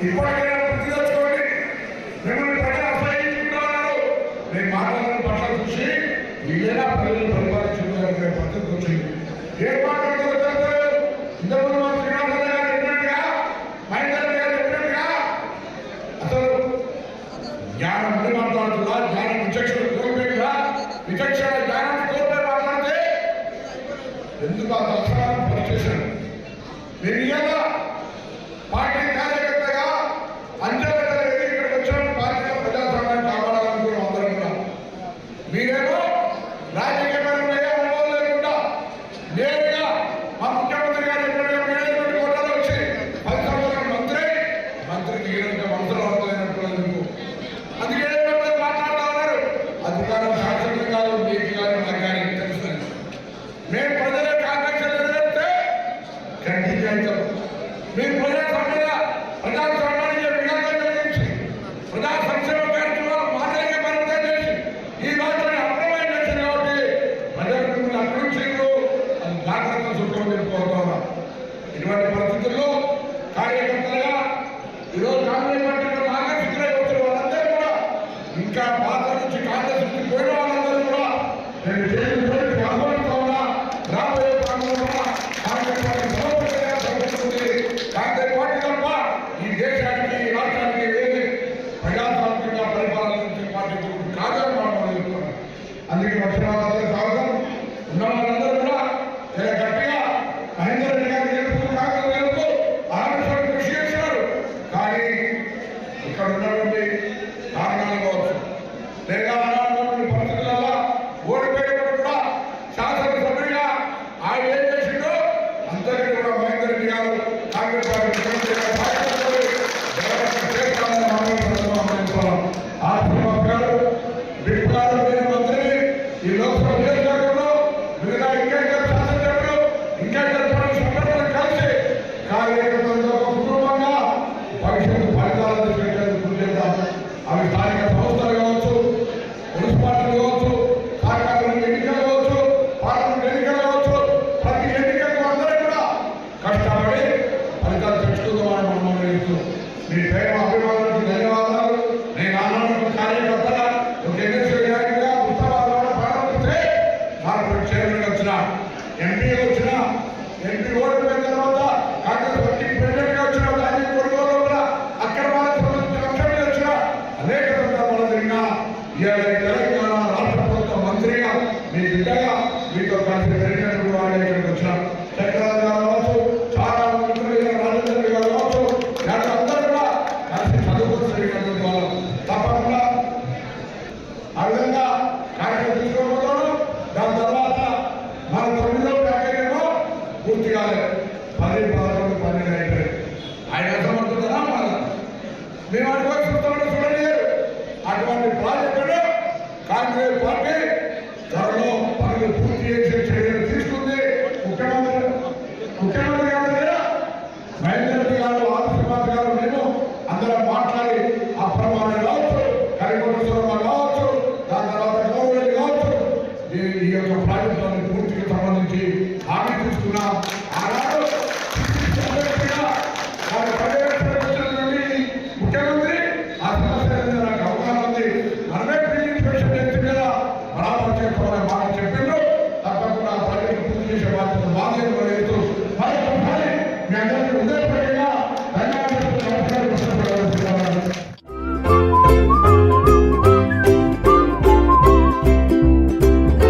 ఇప్పటికైనా గుర్తు తెచ్చుకోండి. మిమ్మల్ని ప్రజలు అసహించుకుంటున్నారు. నేను మాట్లాడిన పట్ల చూసి వీళ్ళైనా ప్రజలు పరిపాలించుకునే పద్ధతికి వచ్చింది. ఏం మాట్లాడుతూ ఇంతకుముందు మన శ్రీనివాసరావు గారు చెప్పినట్టుగా, మహేందర్ గారు చెప్పినట్టుగా అసలు జ్ఞానం ఉండి మాట్లాడుతుందా, జ్ఞానం విచక్షణ కోల్పోయిందా, విచక్షణ జ్ఞానాన్ని కోల్పోయి మాట్లాడితే ఎందుకు ఆ దర్శనాన్ని పనిచేశాను. నేను ఇలా పార్టీ కార్యకర్తగా అంచెలు ఇక్కడికి వచ్చిన పార్టీలో ప్రజాస్వామ్యాన్ని కాపాడాలనుకున్నాం అందరం కూడా. మీరేమో రాజకీయపరమైన అనుభవం లేకుండా నేరుగా మా ముఖ్యమంత్రి గారు ఎప్పుడైనా మేనేజ్మెంట్ కోటాలో వచ్చి 10 సంవత్సరాల మంత్రి దిగినంత మనసులో అర్థమైనట్టు అందుకే మాట్లాడుతూ ఉన్నారు. అధికారం శాసనం కాదు, మీకు కానీ నాకు కానీ తెలుస్తుంది. మేము ప్రజల కాంక్షలు నెరవేరితే గట్టిగా అవుతాం. మీరు ప్రజాస్వామ్యానికి విఘాతం కలిగించి ప్రజా సంక్షేమ కార్యక్రమాలు మాటలకే పరిమితం చేసి ఈ రాష్ట్రాన్ని అప్రమేయం చేసింది. కాబట్టి ప్రజలు మిమ్మల్ని అప్రమించారు, అది జాగ్రత్త చూసుకొని వెళ్ళిపోతున్నా. ఇటువంటి పరిస్థితుల్లో కార్యకర్తలుగా ఈరోజు కాంగ్రెస్ పార్టీలో ఆకర్షితులై వచ్చిన వాళ్ళందరూ కూడా, ఇంకా పాత నుంచి కాంగ్రెస్ నుంచి పోయిన వాళ్ళందరూ కూడా నేను చేసి ఆహ్వానిస్తా ఉన్నా. రాబోయే కాలంలో కాంగ్రెస్ పార్టీ కాంగ్రెస్ పార్టీ తప్ప ఈ దేశానికి ఈ రాష్ట్రానికి ఏది ప్రజాస్వామికంగా పరిపాలన పార్టీ కాదని మనం చెప్తున్నాం. అందుకే వచ్చిన వాళ్ళందరూ స్వాగతం. ఉన్న వాళ్ళందరూ కూడా చాలా గట్టిగా మహేందర్ రెడ్డి గారు గెలుపు కాంగ్రెస్ గెలుపు ఆనందం కృషి చేశారు. కానీ ఇక్కడ ఉన్నటువంటి కారణాలు కావచ్చు, లేదా ఉన్నటువంటి పరిస్థితులలో ఓడిపోయినప్పుడు కూడా శాసనసభ్యుడిగా ఆయన ఏం చేసిండో అందరికీ కూడా మహేందర్ రెడ్డి గారు కాంగ్రెస్ పార్టీ ఈ లోక్సభ నియోజకవర్గంలో మిగతా ఇంకా శాసనసభ్యులు ఇంకా సందర్భాలు కలిసి కార్యకర్తలతో కుటుంబంగా భవిష్యత్తు ఫలితాలను తీసుకెళ్ళడానికి కృషి చేద్దాం. అవి స్థానిక సంస్థలు కావచ్చు, మున్సిపాలిటీలు కావచ్చు, సహకార ఎన్నికలు కావచ్చు, పార్లమెంట్ ఎన్నికలు కావచ్చు, ప్రతి ఎన్నికలకు అందరూ కూడా కష్టపడి ఫలితాలు తెచ్చుకుందామని మనం నిర్ణయిస్తున్నాం. మీ ప్రేమ అభిమానానికి ధన్యవాదాలు. నేను ఆనంద కార్యకర్తగా ఒక ఎన్ఎస్ఏ గారిగా ఉత్తరాలు ప్రారంభిస్తే నాకు చైర్మన్ వచ్చిన, ఎంపీ వచ్చిన, ఎంపీ ఓడిపోయిన తర్వాత కాంగ్రెస్ పార్టీ ప్రెసిడెంట్ గా వచ్చిన, దాని కొడుకోలో కూడా అక్రమాలకు సంబంధించిన అంశాలు వచ్చిన అనేక సందర్భాలు జరిగిన తెలంగాణ రాష్ట్ర ప్రభుత్వ మంత్రిగా మీ బిడ్డగా మీతో కలిసి ప్రెసిడెంట్ వాళ్ళు ఇక్కడికి వచ్చిన చక్రవర్తి గారు కావచ్చు, చాలా మంత్రులు రాజేంద్ర గారు కావచ్చు, అందరూ కూడా కలిసి చదువుకున్నటువంటి వాళ్ళు తప్పకుండా ఆ విధంగా కార్యక్రమం తీసుకోవడం. దాని తర్వాత మన 9వ ప్యాకేజ్ ఏమో పూర్తి కాలేదు. 10, 11, 12 అయిపోయాయి. ఆయన అర్థమవుతుందా మళ్ళా మేము అటువైపు చూస్తామని చూడలేరు. అటువంటి ప్రాజెక్టులు కాంగ్రెస్ పార్టీ త్వరలో పనులు పూర్తి చేసే చర్యలు తీసుకుంది. ముఖ్యమంత్రి గారు లేదా మహేందర్ రెడ్డి గారు, ఆదిశ్రీనివాస్ గారు, నేను అందరం మాట్లాడి అప్రమాణం కావచ్చు, కరికొండ కావచ్చు, దాని తర్వాత గౌరవ కావచ్చు, ఈ యొక్క ప్రాజెక్టులను పూర్తికి సంబంధించి హామీ తీసుకున్నాం. ఆనాడు ముఖ్యమంత్రి ఆ సమస్య నాకు అవగాహన ఉంది, మనమే ప్రిన్స్పెక్షన్ చేస్తుంది కదా, బరాబర్ చేసుకోవాలని మాట చెప్పిండ్రు. తప్పకుండా ఆ ప్రాజెక్టు పూర్తి చేసే బాధ్యత బాధ్యత వేస్తూ మరొకసారి మీ అందరికీ